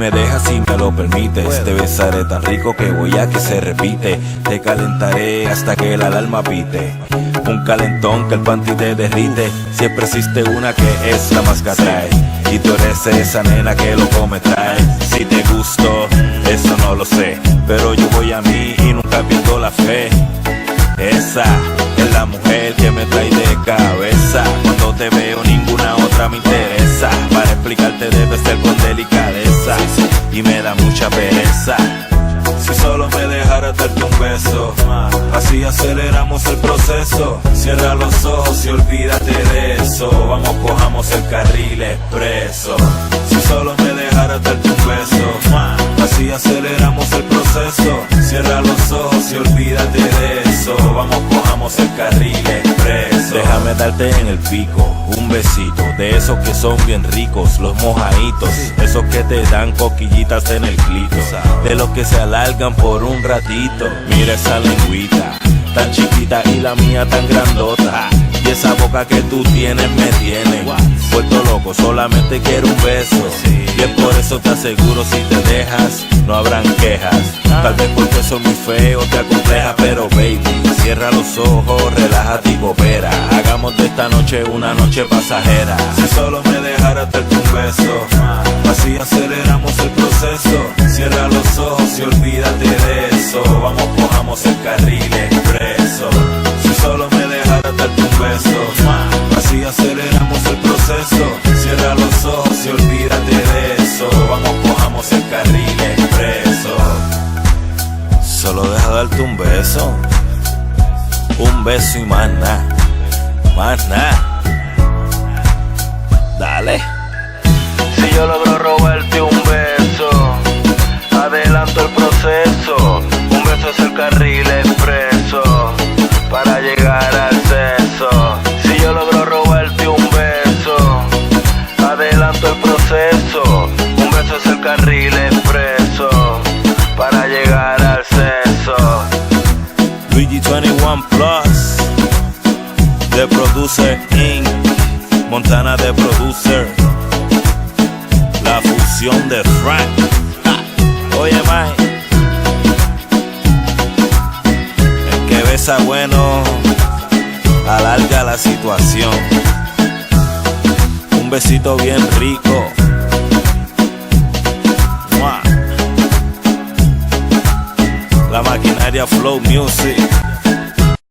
me dejas si me lo permites, te besaré tan rico que voy a que se repite. Te calentaré hasta que la alarma pite. Un calentón que el panty te derrite. Siempre existe una que es la más que atrae, y tú eres esa nena que loco me trae. Si te gusto, eso no lo sé, pero yo voy a mí y nunca pierdo la fe. Esa es la mujer que me trae de cabeza. Cuando te veo ninguna otra me interesa. Para explicarte debe ser con delicadeza, y me da mucha pereza. Si solo me dejaras darte un beso, así aceleramos el proceso. Cierra los ojos y olvídate de eso. Vamos, cojamos el carril expreso. Si solo me dejaras darte un beso, así aceleramos el proceso. Cierra los ojos y olvídate de eso. Vamos, cojamos el carril expreso. Déjame darte en el pico un besito, de esos que son bien ricos, los mojaditos, esos que te dan coquillitas en el clito, de los que se alargan por un ratito. Mira esa lengüita tan chiquita y la mía tan grandota, y esa boca que tú tienes me tiene vuelto loco, solamente quiero un beso. Y es por eso te aseguro, si te dejas no habrán quejas. Tal vez porque soy muy feo te acompleja, pero baby, cierra los ojos, relájate y coopera. Hagamos de esta noche una noche pasajera. Si solo me dejaras darte un beso, así aceleramos el proceso. Cierra los ojos y olvídate de eso. Vamos, cojamos el carril expreso. Si solo me dejaras darte un beso, así aceleramos el proceso. Cierra los ojos y olvídate de eso. Vamos, cojamos el carril expreso. Solo deja darte un beso y más nada, más nada. Dale. Si yo logro robarte un beso, adelanto el proceso. Un beso es el carril expreso para llegar al sexo. Si yo logro robarte un beso, adelanto el proceso. Un beso es el carril expreso para llegar al sexo. Luigi 21 Plus, The Producer Inc., Montana The Producer, la fusión de Frank. Oye, Mike, el que besa bueno alarga la situación. Un besito bien rico. La maquinaria Flow Music.